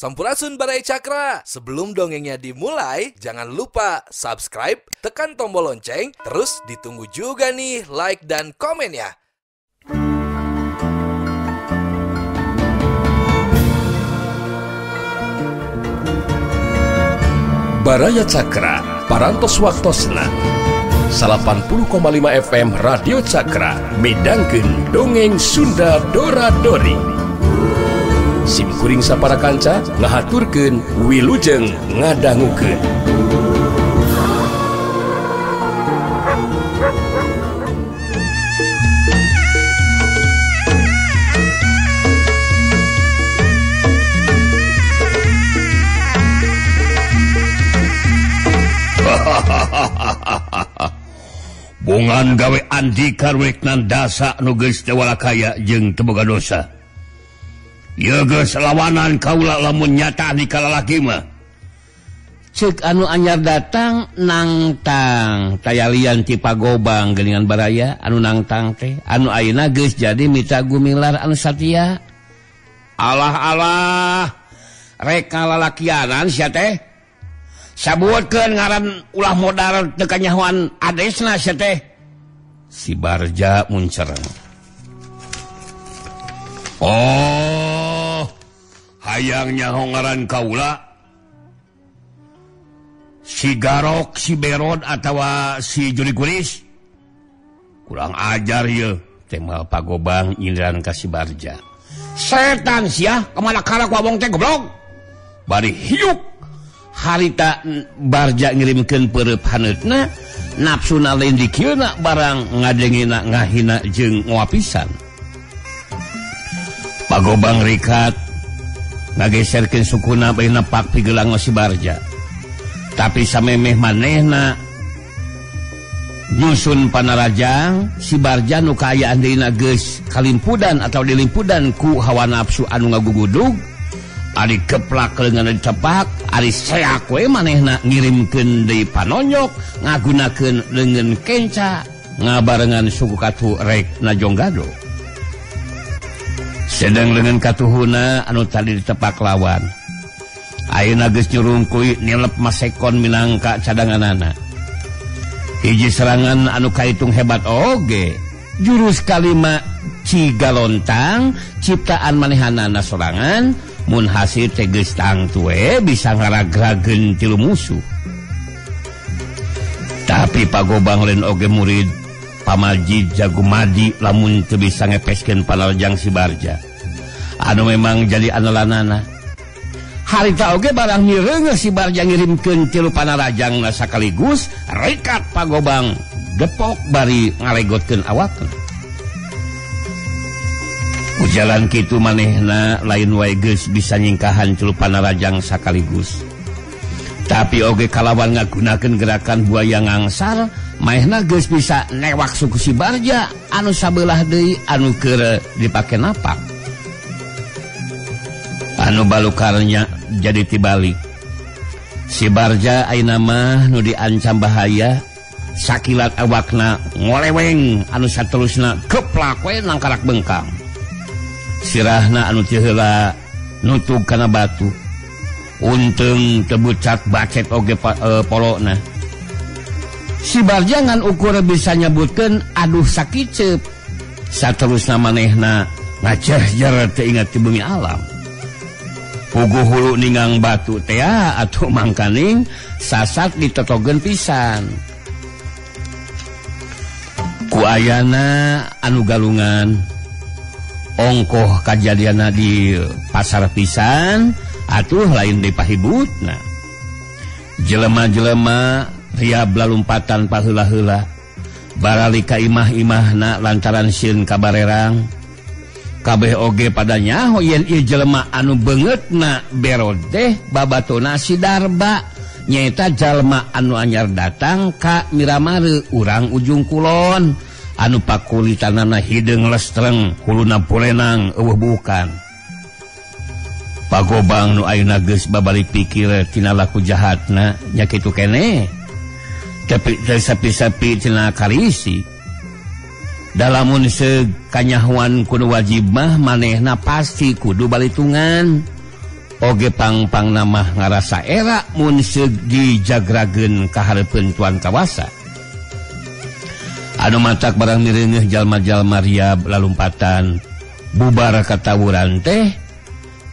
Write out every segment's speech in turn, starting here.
Sampurasun Barai Cakra. Sebelum dongengnya dimulai, jangan lupa subscribe, tekan tombol lonceng, terus ditunggu juga nih like dan komen ya. Baraya Cakra, parantos waktosna 80,5 FM Radio Cakra, midangkeun dongeng Sunda Dora-Dori. Simkuring sapara kanca ngahaturkeun wilujeng ngadangukeun. Bungan gawe andi karwek nandasa nu geus teu walakaya jeung teu boga dosa. Ieu geus lawanan kaula lamun nyata di kalalaki mah. Ceuk anu anyar datang nangtang tayalian ti pagobang geuningan baraya anu nangtang teh anu ayeuna geus jadi mitra gumilar anu satia. Alah rek kalalakianan sia teh. Sabuutkeun ngaran ulah modal teu kanyahoan adesna sia teh. Si Barja muncereng. Oh, hayang nyaho ngaran kaula. Si Garok, si Berod, atawa si Juri Kulis. Kurang ajar ye. Temal pagobang nyindiran ka si Barja. Setan sia, kemana kara ku abong teh goblok. Bari hiuk. Harita Barja ngirimkeun peureup haneutna, nafsuna lain dikieuna barang ngadengina ngahina jeung ngoapisan. Pagobang rikat ngageserkeun sukuna bae nepak pigelang si Barja. Tapi samemeh manehna nyusun panarajang si Barja nu kaayaan deuna geus kalimpudan atau dilimpudan ku hawa nafsu anu ngagugudug. Ari keplak leungeun dicepak, ari seak we manehna ngirimkeun deui panonyok ngagunakeun leungeun kenca ngabarengan suku katu rek najonggado. Sedang leungeun katuhuna anu tadi ditepak lawan. Ayeuna geus nyurungkuy nilep masekon minangka cadanganana. Hiji serangan anu kahitung hebat oge. Jurus kalima Cigalontang ciptaan manehanana sorangan mun hasil teh geus tangtu we bisa ngaragrageun tilu musuh. Tapi pagobang lain oge murid Pamalji Jagumadi lamun teu bisa ngepeskeun panarajang si Barja. Anu memang jadi andalanana. Harita oge barang mireungeun si Barja ngirimkeun tilu panarajangna sakaligus, rikat pagobang depok bari ngalegotkeun awakna. Ujalan kitu manehna lain wae geus bisa nyingkahan tilu panarajang sakaligus. Tapi oge kalawan ngagunakeun gerakan buaya ngangsar, maehna geus bisa newak suku si Barja anu sabelah deui anu keur dipake napak. Anu balukarnya jadi tibalik. Si Barja ayeuna mah nu diancam bahaya, sakilat awakna ngoleweng anu saterusna keplak we nang karak bengkang. Sirahna anu teu heula nutug kana batu. Untung tebucat bacet oge polona. Si Barja ngan ukur bisa nyebutkeun aduh sakicep. Saterusna manehna ngajer-jer teu ingat ti bumi alam. Puguh hulu ningang batu teh atuh mangkaning sasat ditotogeun pisan. Ku ayana anu galungan ongkoh kajadianna di pasar pisan atuh lain di pahibutna. Jelema-jelema riab lalumpatan paheula-heula baralika imah-imahna lantaran sieun kabarerang. Kabeh oge pada nyaho yen ieu jelema anu beungeutna Berod teh babatona si Darba nyaeta jalma anu anyar datang ka Miramare urang ujung kulon anu pakulitanana hideung lestreng huluna pulenang eueuh bukan. Pagobang nu ayeuna geus babalik pikir tina laku jahatna nya kitu keneh. Tapi sapi-sapi tina karisi. Dalamun sekanyahuan kudu wajib mah manehna pasti kudu balitungan. oge pang-pang nama ngarasa era mun segi jagragen kaharepeun tuan kawasa. Anu matak barang mireungeuh jalma-jalma riab lalumpatan bubar katawuran teh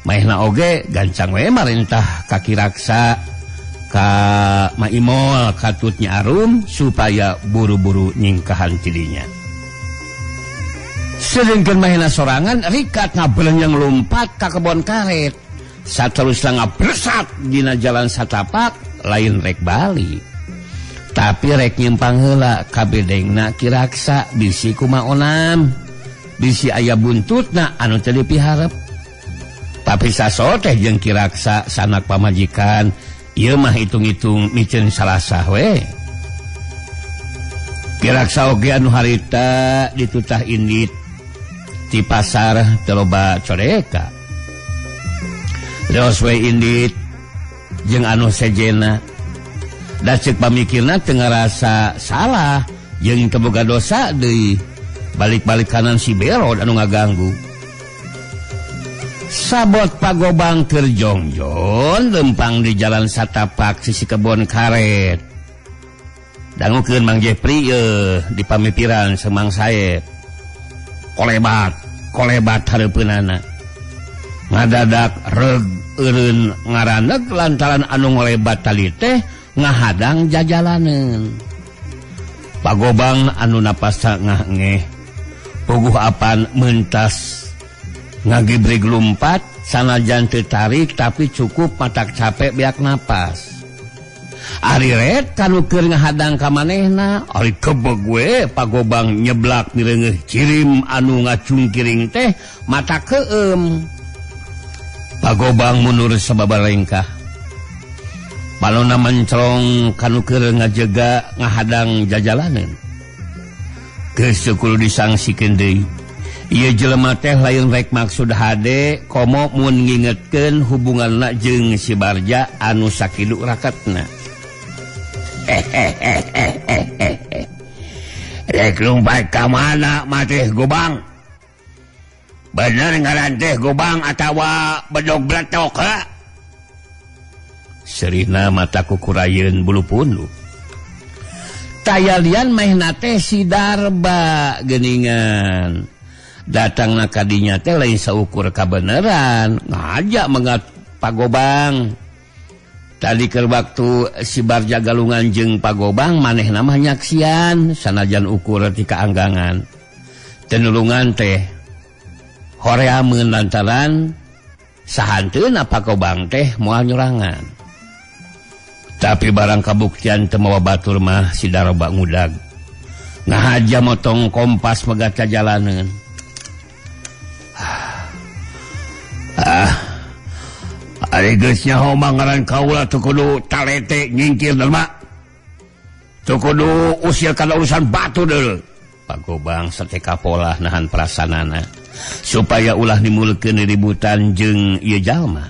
maehna oge gancang we marentah kaki raksa ka maimol katutnya arum supaya buru-buru nyingkahan tidinya. Sedengkeun maehna sorangan rikat ngabelenyang lompat ka kebon karet. Saterusna ngabresat dina jalan satapak lain rek bali. Tapi rek nyimpang heula ka bedengna ki raksa bisi kumaonam. Bisi aya buntutna anu teu dipiharep. Tapi saso teh jeung ki raksa sanak pamajikan ieu mah hitung-hitung micen salasah we. Ki raksa oge anu harita ditutah indit di pasar teloba coreka. Leos we indit jeung anu sejena. Da ceuk pamikirna teu ngarasa salah jeung teu boga dosa deui. Balik-balik kanan si Berod anu ngaganggu. Sabot pagobang keur jongjon lempang di jalan satapak sisi kebon karet. Dangukeun Mang Jepri di pamikiran Semang Saeb. Kolebat hareupeunana. Ngadadak reg eureun ngaraneg lantaran anu ngolebat tali teh ngahadang jajalaneun. Pagobang anu napasa ngah-ngeh puguh apan mentas ngagibrig lumpat sanajan teu tarik tapi cukup matak capek beak napas. Ari ret kanu keur ngahadang ka manehna ari kebeg we pagobang nyeblak mireungeuh cirim anu ngacungkiring teh mata keueum. Pagobang mundur sababarengkah. Balona mencrong kanu keur ngajega ngahadang jajalaneun. Geus kudu disangsikeun deui. Ieu jelema teh lain rek maksud hade komo mun ngingetkeun hubunganna jeung si Barja anu sakidu rakatna. Rek lumpat ka mana mah teh Gobang? Bener ngaran teh Gobang atawa bedog blatok ha? Serina mata kukurayeun bulu punduk. Tayalian maehna teh si Darba geuningan. Datangna ka dinya teh lain saukur kabeneran, ngajak mengat Pagobang. Tadi keur waktu si Barja galungan jeung Pagobang manehna mah nyaksian sanajan ukur ti kaanggangan. Tenulungan teh horeameun lantaran sahanteuna Pagobang teh moal nyurangan. Tapi barang kabuktian teu mawa batur mah si Darba ngudag. Ngahaja motong kompas megaca jalaneun. Ari geus nyaho mangaran kaula teu kudu talete nyingkir delma. Teu kudu usil kana urusan batu deul. Pagobang sateka pola nahan perasanana supaya ulah nimulkeun ributan jeung ieu jalma.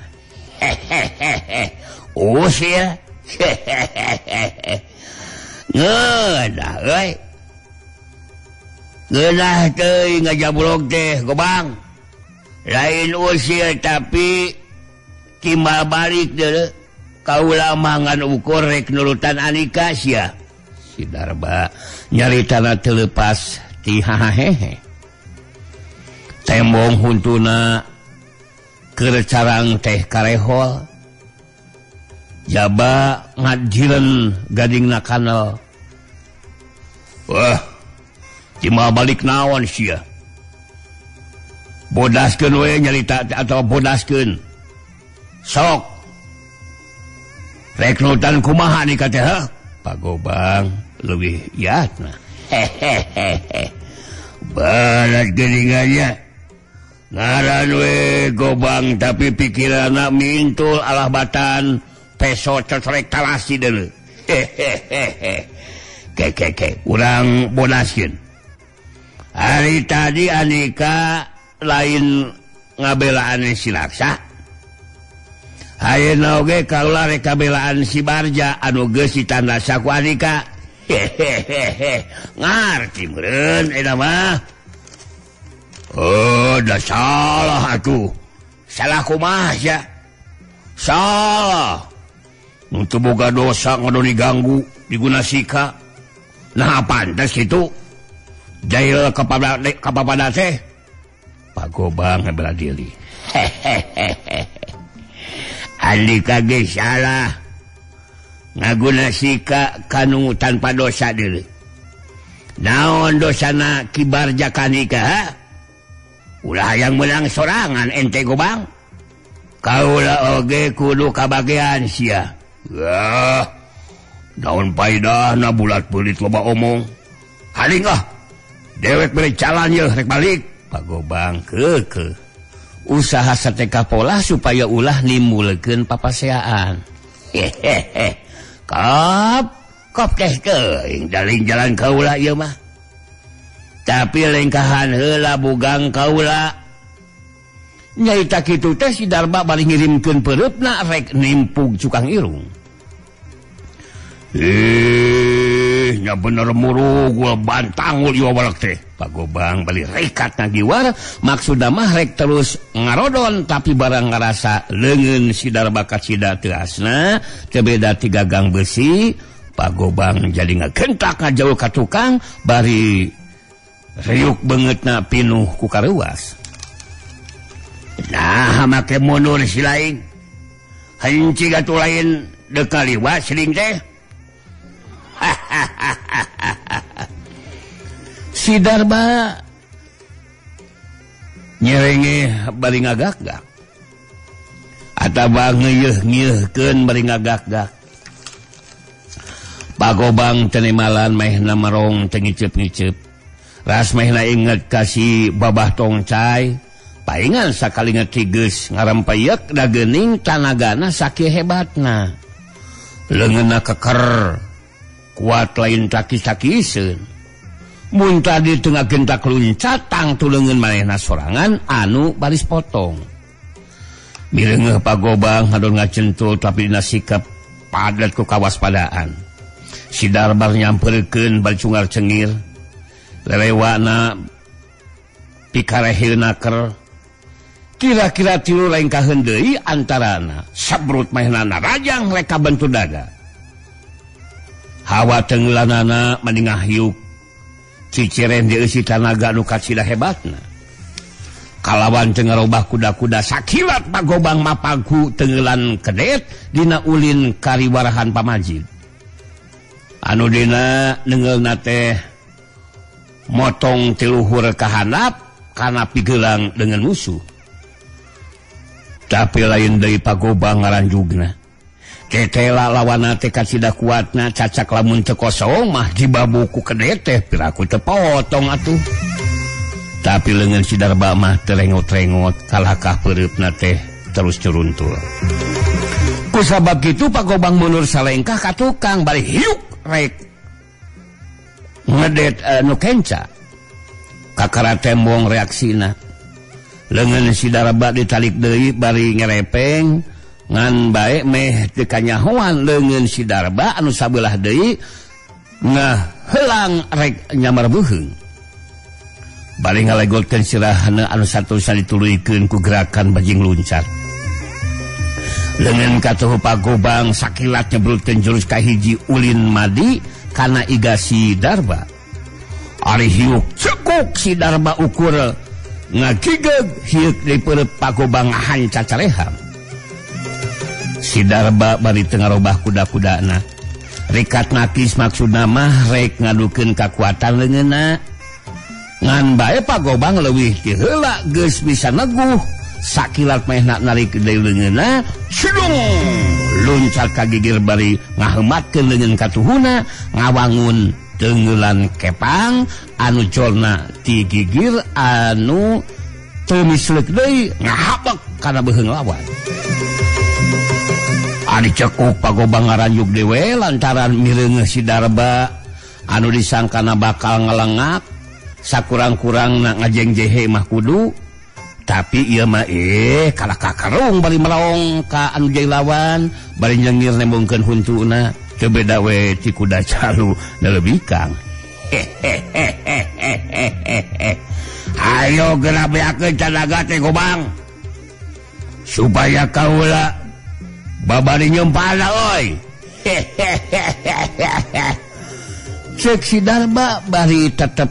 Usil ngeudah euy. Geunah teuing ngajablog teh Gobang. Lain usil tapi timbal balik deuleu. Kaula mangan ukur rek nurutan Anika sia. Si Darba nyaritana teu leupas ti hahahehe. Tembong huntuna keur carang teh karehol. Jaba ngadireun gadingna kanal. Wah, timbal balik naon sia? Bodaskeun we nyarita atau bodaskeun. Sok. Rek nurutan kumaha Anika teh ha? Pagobang leuwih iatna. Balat geuningannya. Ngaran we Gobang tapi pikiranna mintul alah batan peso cetrek talasi deuleu. Ke urang bodaskeun. Hari tadi Anika lain ngabelaan si Laksa. Ayeuna oge kaula rek kabelaan si Barja anu geus ditandasa ku Anika. Ngarti meureun eta mah. Oh, da salah atuh. Salah kumaha sia? salah untuk boga dosa ngono diganggu diguna sika nah pantas gitu jail kepada teh Pak Gobang bela diri andi kage salah ngaguna sika kanu tanpa dosa diri naon dosana kibar jakanika ha ulah yang menang sorangan ente Gobang kaula oge kudu kabagean sia yah daun paidahna bulat belit loba omong haling ah dewek beri calan yeuh rek balik Pak Gobang keke usaha sateka pola supaya ulah nimbulkeun papaseaan hehehe kop teh teuing daling jalan kaula ieu mah tapi lengkahan heula bugang kaula nyaita kitu teh si Darba bari ngirimkeun pereupna rek nimpug cukang irung nya bener muru gua bantangul ieu walak teh Pak Gobang bali rekat ngagiwar maksudna mah rek terus ngarodon tapi barang ngarasa leungeun si Darba ka cida teu asna teu beda 3 gang besi Pak Gobang jadi ngagentak ngajauh ka tukang bari riuk beungeutna pinuh ku kareuwas nah make mundur si lain heuncing atuh lain dekaliwa seling teh si Darba nyerenge bari ngagak-gak atawa ngeueuh-ngeueuhkeun bari ngagak-gak Pak Gobang teu nimalan mehna merong teu ngiceup-ngiceup ras mehna inget ka si babah tongcai paingan sakalinga tigeus ngarampayeuk da geuning tanagana sakieu hebatna leungeunna keker kuat lain taki-takieun mun tadi teu ngagentak luncat tang tuleungeun manehna sorangan anu baris potong mireungeuh Pak Gobang hadon ngacentul tapi dina sikap padat ku kawaspadaan si Darbar nyampeurkeun bari cungar cengir lelewana pikareheuna ker kira-kira tilu lengkaheun deui antarana sabrut mahenana rajang rek kabentu dada hawa tengeulanana mending ngahiuk ciciren deui si tanaga nu kacida hebatna kalawan teu ngarobah kuda-kuda sakilat Pak Gobang mapagu tengeulan kedet dina ulin kariwarahan pamajid anu dina neungeulna teh motong tiluhur ka handap kana pigeulang dengan musuh tapi lain deui Pak Gobang ngaranjugna tetela lawanna teh kacida kuatna cacak lamun teu kosong mah dibabu ku kedet teh piraku teu potong atuh tapi leungeun si Darba mah teu rengot-rengot kalahkah peureupna teh terus curuntul ku sabab kitu Pak Gobang mundur salengkah ka tukang bari hiuk rek ngedet nu kenca kakara tembong reaksina leungeun si Darba ditalik deui bari ngerepeng ngan bae meh teu kanyahoan leungeun si Darba anu sabelah deui ngaheulang rek nyamar beuheung bari ngalegotkeun sirahna anu satusan dituluykeun ku gerakan bajing luncat leungeun katuh Pak Gobang sakilat nyebrutkeun jurus kahiji ulin madi kana iga si Darba ari hiuk cekuk si Darba ukur ngagigeg hiuk di perut Pak Gobang ngahan cacareham si Darba bari teu ngarobah kuda-kudana rikat nakis maksudna mah rek ngadukeun kakuatan leungeunna ngan bae Pak Gobang leuwih ti heula geus bisa neguh sakilat mehna narik deui leungeunna cedung luncat ka gigir bari ngaheumatkeun leungeun katuhuna ngawangun tengeulan kepang anu colna ti gigir anu teu misleuk deui ngahabek kana beuheung lawan ari cekuk Pak Gobang ngaranjuk dewe lantaran mireungeuh si Darba anu disangkana bakal ngelengak sakurang-kurangna ngajengjehe mah kudu tapi ieu mah kalah kakarung bari meraong ka anu jai lawan bari nyengir nembongkeun huntuna teu beda we ti kuda calu nelebikang ayo geura beakeun canaga teh Gobang supaya kaula babari nyempana oi. Cek si Darba bari tetep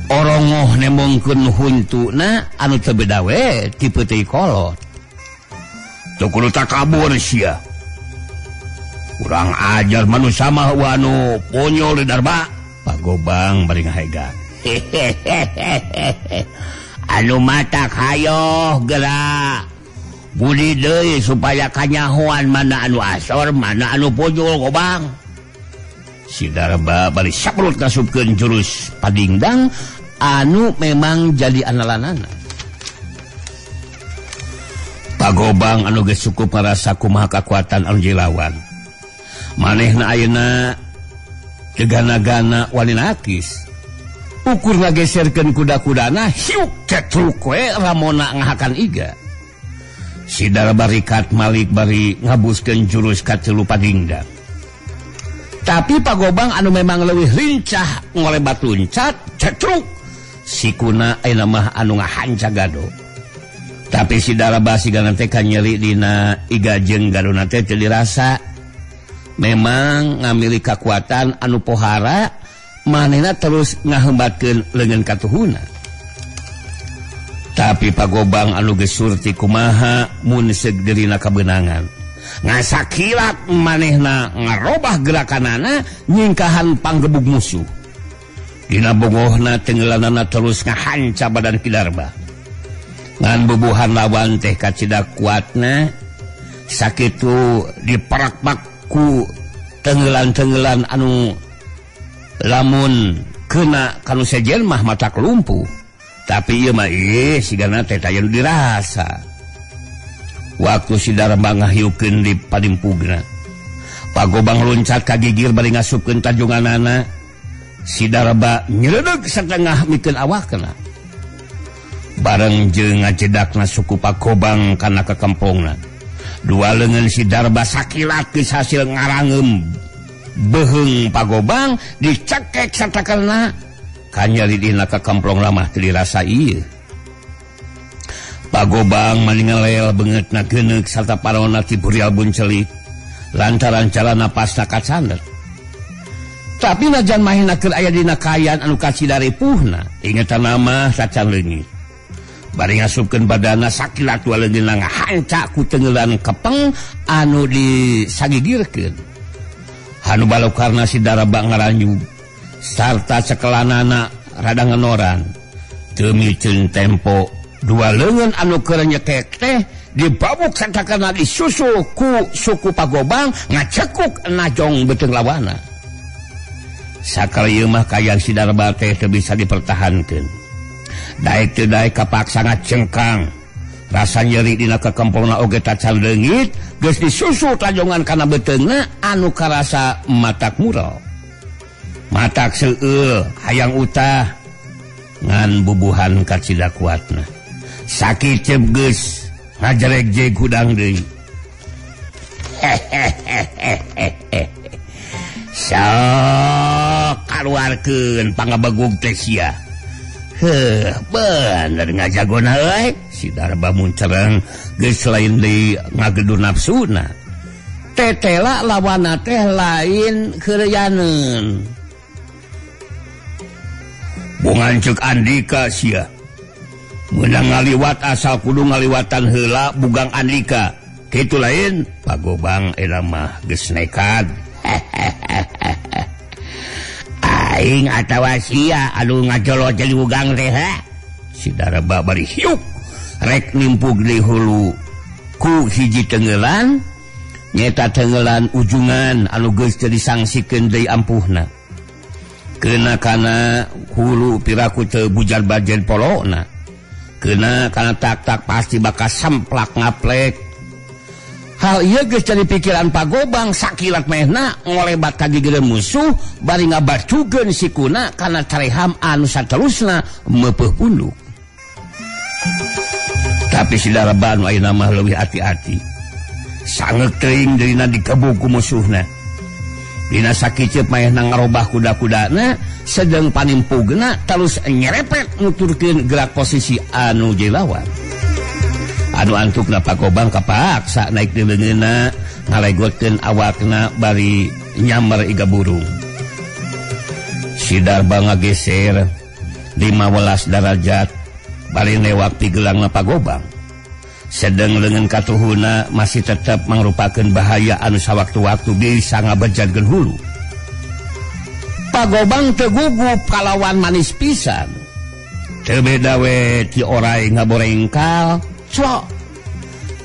orongoh nemongkeun huntuna anu teu beda we ti peuting kolot. Teu kudu takabur sia. Kurang ajar manusia mah anu ponyol di Darba. Pak Gobang bari ngahegan. Anu matak hayoh geura. Budi deui supaya kanyahoan mana anu asor, mana anu ponyol Gobang. Si Darba bari sabrut ngasupkeun jurus padingdang anu memang jadi andalanana. Pak Gobang anu geus cukup ngarasa kumaha kakuatan anu jilawan. Manehna ayeuna tegana-gana wani nakis. Ukur ngageserkeun kuda-kudana hiuk cetruk we ramona ngahakan iga. Si Darba rikat malik bari ngabuskeun jurus katilu padingdang. Tapi Pak Gobang anu memang leuwih lincah ngolebat luncat cetruk sikuna ayeuna mah anu ngahanca gado. Tapi si Darba sigana teh nyeri dina iga jeung gadona teh teu dirasa. Memang ngamili kakuatan anu pohara manehna terus ngahembatkeun leungeun katuhuna. Tapi Pak Gobang anu geus surti kumaha mun segderina kabeunangan. Ngasakilat manehna ngarobah gerakanana nyingkahan panggebug musuh. Dina bogohna tenggelanana terus ngahanca badan Ki Darba. Ngan bubuhan lawan teh kacida kuatna sakitu diperakpak ku tenggelan-tenggelan anu lamun kena kanu sejen mah matak lumpuh. Tapi ieu mah sigana teh tayang dirasa. Waktu si Darba ngahiukeun di padimpugna, Pak Gobang loncat ka gigir bari ngasupkeun tajunganana. Si Darba nyeledeg satengah mikeun awakna. Bareng jeung ngajedakna suku Pak Gobang kana kekempongna. Dua leungeun si Darba sakilat geus hasil ngarangeum beheung Pak Gobang dicekek satakelna. Kanyari dina kekemplong lamah teu dirasa ieu. Pak Gobang maningalel beungeutna geuneuk sarta parona ti burial buncelik lantaran cara napasna kacandet. Tapi najan mahina keur aya dina kaayaan anu kacidarepuhna, ingetanna mah sacan leungit. Bari ngasupkeun badanna sakilat dua leungeunna ngahanca ku tenggelan kepeng anu disagigirkeun. Hanu balokarna si Darba ngaranjug sarta cekelanana rada ngenoran. Teu miceun tempo dua leungeun anu keur nyekek teh dibabuk satakana disusul ku suku Pak Gobang ngacekuk najong beuteung lawana. Sakala ieu mah kayang si Darba teh teu bisa dipertahankeun. Daek teu daek kapaksa ngacengkang. Rasa nyeri dina kekempongna oge tacan leungit geus disusul tajongan kana beuteungna anu karasa matak mural. Matak seueul hayang utah ngan bubuhan kacida kuatna. Sakit cebgeus ngajereg-jeg gudang deui. Sok kaluarkeun pangabegug teh sia. Bener ngajagona euy. Si Darba muncereng geus lain deui ngagedur nafsuna. Tetela lawanna teh lain keureuyaneun. Bungan ceuk Andika sia. Menang ngaliwat asal kudu ngaliwatan heula bugang Andika. Kitu lain Pak Gobang eta mah geus nekat. Aing atawa sia anu ngajolo jadi bugang teh. Si Darba bari hiuk rek nimpug deui hulu ku hiji tenggelan nyeta tenggelan ujungan anu geus teu disangsikeun deui ampuhna. Keuna kana hulu piraku teu bujar bajen polona. Keuna kana tak-tak pasti bakal samplak ngaplek. Hal ieu geus jadi pikiran Pak Gobang sakilat mehna ngolebat ka gigireun musuh bari ngabacugeun sikuna kana careham anu saterusna meupeuh punduk. Tapi si Darba anu ayeuna mah leuwih ati-ati. Sangeuk teuing deurina dikebug ku musuhna. Dina sakiceup maehna ngarobah kuda-kudana sedeng panimpugna terus nyerepet nuturkeun gerak posisi anu jilawan. anu antukna Pagobang kapaksa naik di leungeunna ngalegotkeun awakna bari nyamar iga burung. Si Darba ngageser 15 derajat bari newak ti gelangna Pagobang. Sedang leungeun katuhuna masih tetap mangrupakeun bahaya anu sawaktu-waktu bisa ngabejadkeun hulu. Pagobang teu gugup kalawan manis pisan. Teu beda we ti oray ngaborengkal. Cok.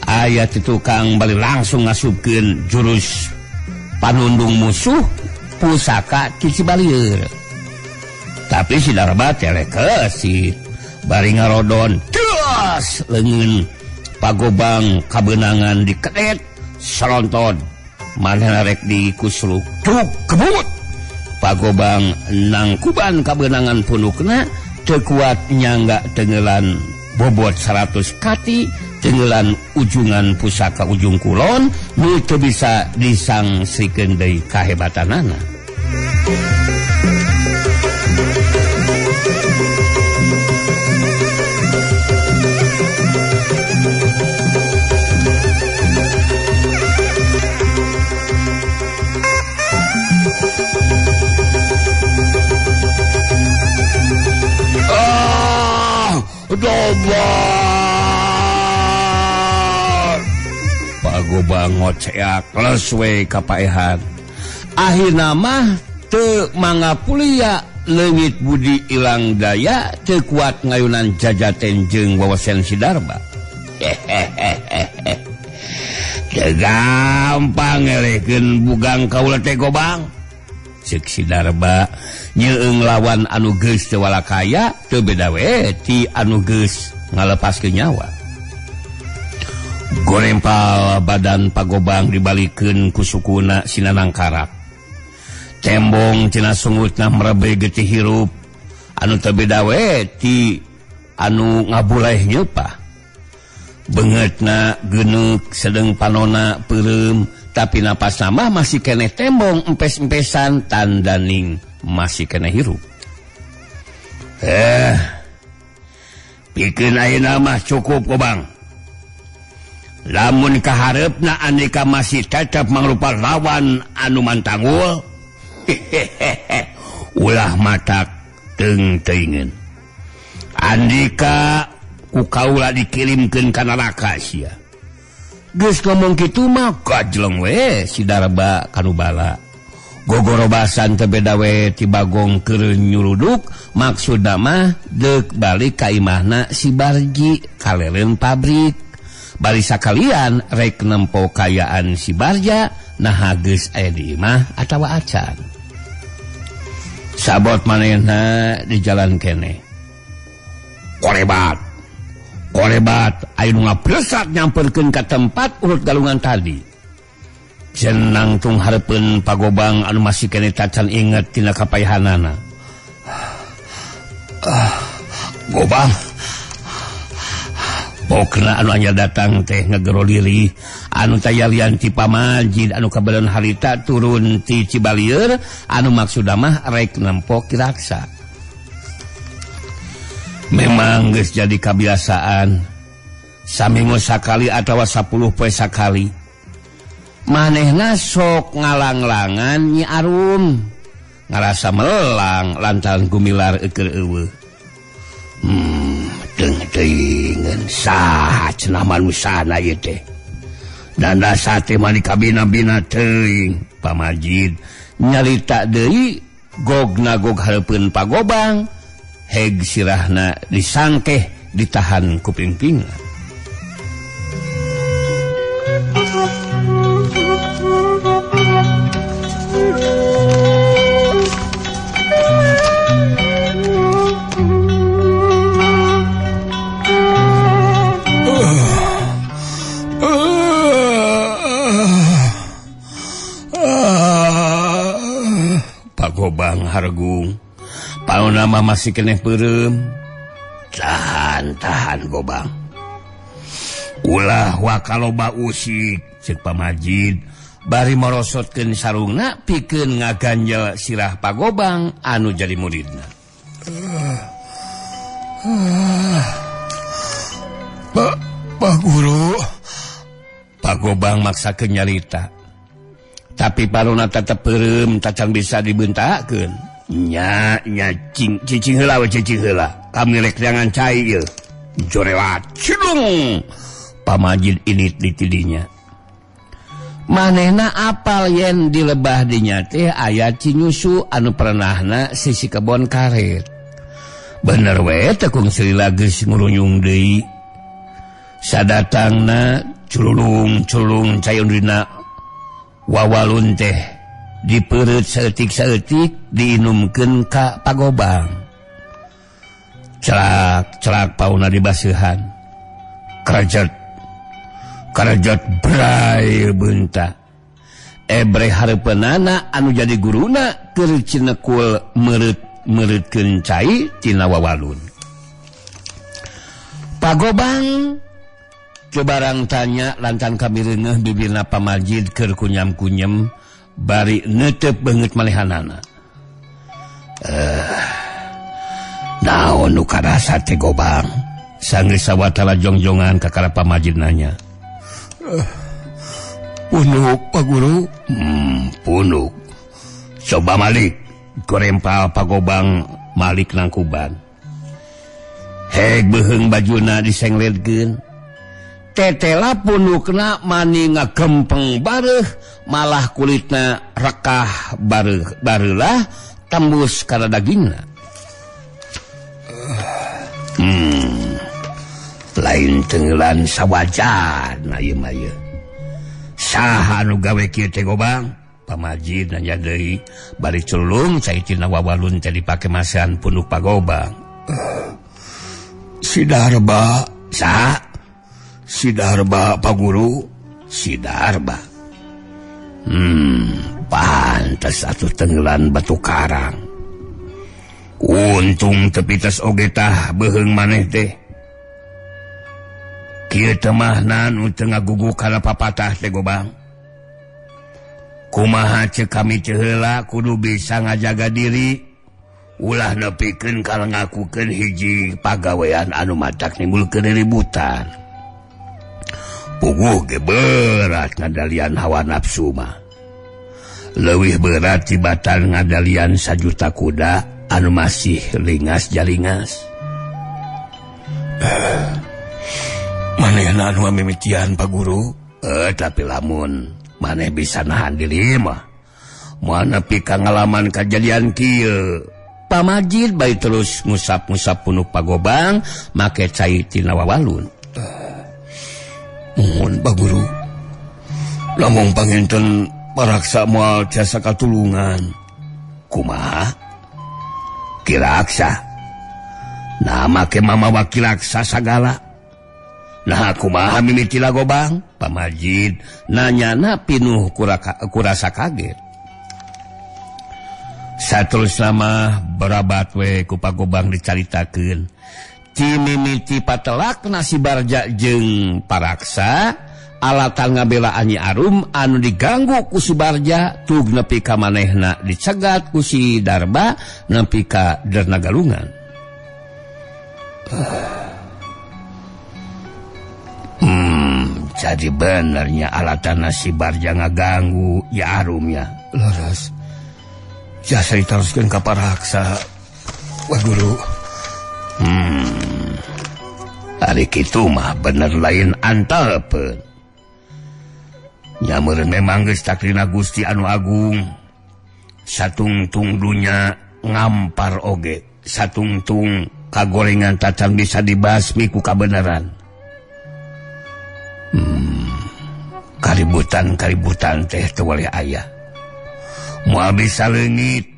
Aya ti tukang bali langsung ngasupkeun jurus panundung musuh pusaka ti Cibalieur. Tapi si Darba teh leukeusit bari ngarodon terus leungeun Pagobang kabeunangan dikedet seronton manehna rek dikusruk truk kebut. Pagobang nangkuban kabeunangan punukna teu kuat nyangga tenggelan bobot 100 kati tenggelan ujungan pusaka ujung kulon nu teu bisa disangsikeun deui kahebatanana. Dobar Pagobang ngoceak leswe kapaehan. Akhirna mah teu mangapulia leungit budi ilang daya teu kuat ngayunan jajaten jeung wawasen si Darba. Teu gampang ngelehkeun bugang kaula teh Gobang. Ceuk si Darba nyeung lawan anu geus teu walakaya teu beda we ti anu geus ngalepaskeun nyawa. Gorempal badan Pagobang dibalikeun ku sukuna sinanang karak. Tembong cenah sungutna merebeh getih hirup anu teu beda we ti anu ngabuleh nyeupah. Beungeutna geuneuk sedeng panonna peureum tapi napasna mah masih keneh tembong empes-empesan tandaning masih keneh hirup. Pikeun ayeuna mah cukup Gobang. Lamun kahareupna andika masih tetep mangrupa lawan anu mantanggul, ulah matak teung teuingeun. Andika ku kaula dikirimkeun ka neraka sia. Geus ngomong kitu mah gajleng we si Darba kanu bala. Gogorobasan teu beda we ti Bagong keur nyuruduk maksudna mah deuk balik ka imahna si Barji kaleureun pabrik. Bari sakalian rek nempo kayaan si Barja nah geus aya di imah atawa acan. Sabot manehna di jalan keneh. Korebat aya nu ngaplesak nyamperkeun ka tempat urut galungan tadi. Cenang tung hareupeun Pagobang anu masih keneh tacan inget tina kapaehanana. Gobang. Pokna anu anya datang teh ngegero diri anu tayalian ti Pamajid anu kabelan harita turun ti Cibalieur anu maksudna mah rek nempo ki raksa. Memang geus jadi kabiasaan saminggu sakali atawa 10 poe sakali manehna sok ngalang-langan Nyi Arum ngarasa melang lantaran gumilar eukeul eueuh. Teuing saha cenah manusana ieu teh. Danda sate mani kabina-bina teuing. Pamajid nyarita deui gog-nagog hareupeun Pagobang. Heg sirahna disangkeh ditahan ku pingpingan. Pagobang hargung pauna mah masih keneh peureum. Tahan Gobang. Ulah wakaloba usik ceuk Pamajid bari morosotkeun sarungna pikeun ngaganjel sirah Pagobang anu jadi muridna. Pak Guru. Pak Gobang maksa kenyarita. Tapi paruna tetep peureum tacan bisa dibeuntakeun. Nya cicing heula we cicing heula. Kami rek jangan cai ieu. Jorewat cilung. Pamajid ini ditidinya. Manehna apal yen dilebah dinya teh aya Cinyusu anu pernahna sisi kebon karet. Bener we tekung Srila geus ngulunyung deui. Sadatangna culung cayon dina wawalun teh dipereut saeutik diinumkeun ka Pagobang. Celak pauna dibaseuhan. Karajat bray beunta. Ebre hareupeunana anu jadi guruna keur cinekul meureutkeun cai tina wawalun. Pagobang cobarang tanya lantan kamireungeuh bibirna Pamajid keur kunyam-kunyem bari neuteup beungeut malehanana. Naon nu karasa teh Gobang? Sanggeus sawatara jongjongan ka kara Pamajid nanya. Punuk Pak Guru. Punuk. Coba Malik gorempal Pagobang Malik nangkuban. Heg beuheung bajuna disengledkeun. Tetela punukna mani ngagempeng bareuh malah kulitna rekah bareulah tembus kana dagingna. Lain tenggelan sawajan ieu mah ieu. Saha anu gawe kieu teh Gobang? Pamajid nanya deui bari culung cai tina wawalun teh dipake masehan punuk Pagobang. Sidarba. Sidarba Pak Guru. Sidarba. Pantes atuh tenggelan batu karang. Untung tepites oge tah beuheung maneh teh. Kieu teh mah nu teu ngagugu kana papatah teh Gobang. Kumaha ceuk kami teh heula kudu bisa ngajaga diri. Ulah nepikeun kal ngakukeun hiji pagawean anu matak nimbulkeun ributan. Puguh ge berat ngadalian hawa nafsu mah. Leuwih berat tibatan ngadalian sajuta kuda anu masih lingas jalingas. Manehna anu mimitian Pak Guru. Tapi lamun maneh bisa nahan diri mah moal nepi ka ngalaman kajadian kieu. Pamajid bae terus ngusap-ngusap punuk Pagobang make cai tina wawalun. Mohon Pak Guru. Lamun panginten paraksa moal tiasa katulungan. Kumaha? Kiraksa. Nah make mamawa kiraksa sagala. Nah kumaha mimiti Gobang? Pamajid nanyana pinuh kurasa kaget. Saterusna mah berabat we ku Pagobang dicaritakeun. Ti mimiti patelakna si Barja jeung paraksa alatan ngabelaan Nyi Arum anu diganggu ku si Barja tug nepi ka manehna dicegat ku si Darba nepi ka Dernagalungan. Jadi benernya alatan si Barja ngaganggu Nyi Arum ya. Laras. Jasa diteruskeun ka paraksa. Wah Guru. Ari kitu mah bener lain antalepeun. Nya meureun memang geus taklina Gusti anu agung. Satungtung dunya ngampar oge. Satungtung kagorengan tacan bisa dibasmi ku kabeneran. Kaributan teh teu waleh aya. Moal bisa leungit.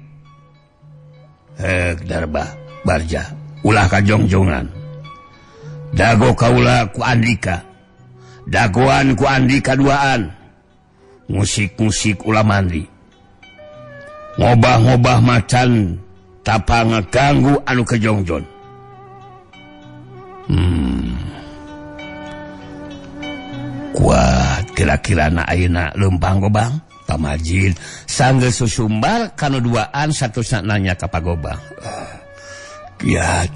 Darba, Barja, ulah kajongjongan. Dago kaula ku Andika. Dagoan ku Andika duaan. Musik-musik ulah mandi. Ngobah-ngobah macan tapa ngaganggu anu kejongjon. Kuat kira-kira na ayeuna leumpang Gobang. Pamajid sanggeus susumbar kanu duaan satusna nanya ka Pagobang. Kiat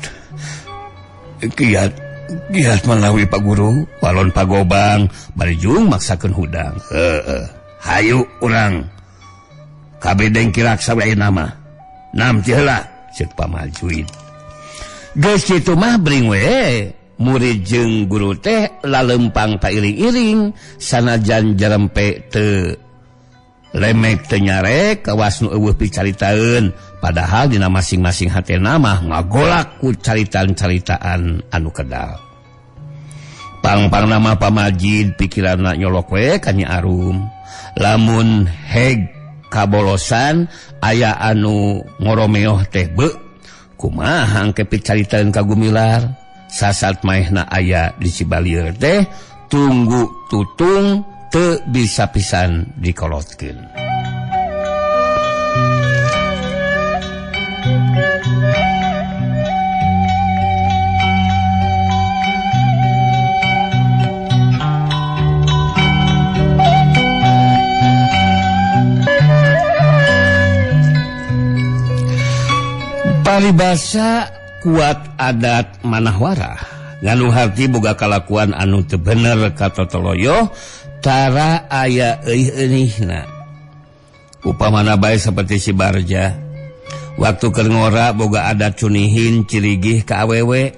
giat menawi Pak Guru walon pagobang barijung maksakeun hudang. Hayu urang kabeh dengki raksa we nama nam teh heula ceuk pamajuid. Geus kitu mah bring we murid jeung guru teh lalempang pairing-iring sanajan jarempe teu lemek teu nyarek kawas nu eueuh picaritaeun padahal dina masing-masing hatena mah ngagolak ku caritaan-caritaan anu kedal. Pang-pang nama pamajid pikiranna nyolok we ka Nyi Arum lamun heg kabolosan aya anu ngoromeoh teh beu kumaha engke picaritaeun ka Gumilar sasat maehna aya di Cibalieur teh tunggu tutung teu bisa pisan dikolotkeun. Paribasa kuat adat manahwara nganu harti boga kalakuan anu teu bener ka totoloyo tara aya euih-euihna. Upamana bae saperti si Barja waktu keur ngora boga adat cunihin cirigih ka awewe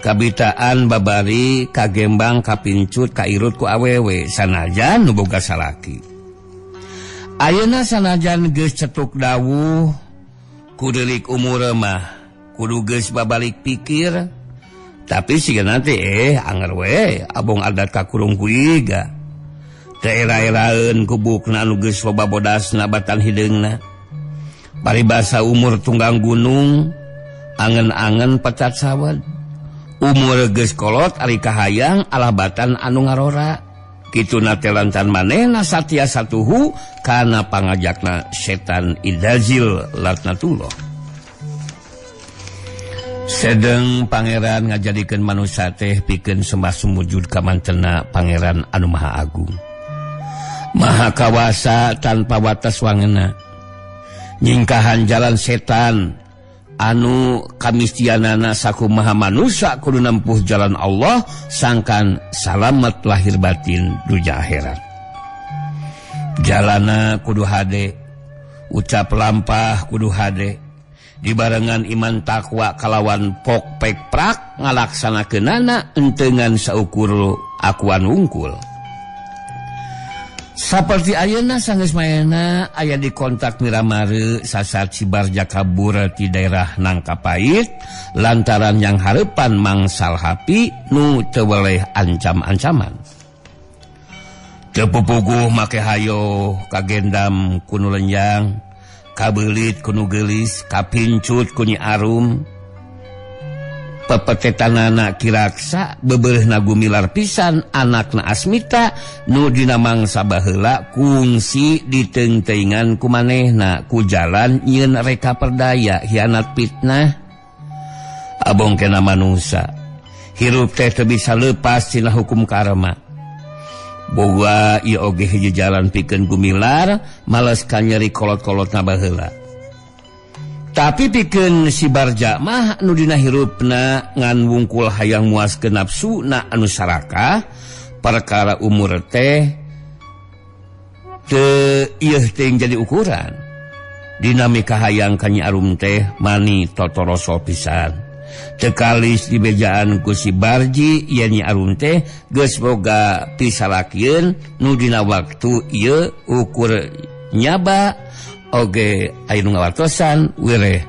kabitaan babari kagembang kapincut kairut ku awewe sanajan nu boga salaki. Ayeuna sanajan geus cetuk dawuh kudelik umur mah kudu geus babalik pikir tapi siga teh anger we abong adat kakurung kuiga teu era-eraeun kubukna anu geus loba bodasna batan hideungna. Paribasa umur tunggang gunung angen-angen pecat sawad umur geus kolot ari kahayang alabatan anu ngarora kituna teh lantan manehna satia satuhu kana pangajakna setan idazil laknatullah. Sedeng pangeran ngajadikeun manusia teh pikeun sembah sumujud ka mantena pangeran anu maha agung maha kawasa tanpa watas wangena nyingkahan jalan setan anu kamistianana sakumaha manusia kudu nempuh jalan Allah sangkan salamet lahir batin dunya akhirat. Jalana kudu hade ucap lampah kudu hade dibarengan iman takwa kalawan pok pek prak ngalaksanakeunana enteungan saukur akuan unggul. Saperti ayeuna sanggeus maena aya di kontak Miramare sasat si Barja kabur ti daerah Nangkapait lantaran yang hareupan mangsal hapi nu teu weleh ancam-ancaman. Teu pupuguh make hayo kagendam ku nu lenjang, kabeulit ku nu geulis, kapincut ku Nyi Arum. Pepetetanana kiraksa bebeureuhna Gumilar pisan anakna Asmita nu dina mangsa baheula kungsi diteung-teungan ku manehna ku jalan nyieun reka perdaya hianat fitnah. Abong kena manusia hirup teh teu bisa leupas tina hukum karma. Boga ieu oge hiji jalan pikeun Gumilar males ka nyeri kolot-kolotna baheula. Tapi pikeun si Barja mah nu dina hirupna ngan wungkul hayang muaskeun nafsu na anu sarakah perkara umur teh teu ieu teh jadi ukuran. Dinamika hayang ka Nyi Arum teh mani totoroso pisan. Teu kalis dibejaan ku si Barji ieu Nyi Arum teh geus boga pisalakieun nu dina waktu ieu ukur nyaba oge aya nu ngawartosan wireh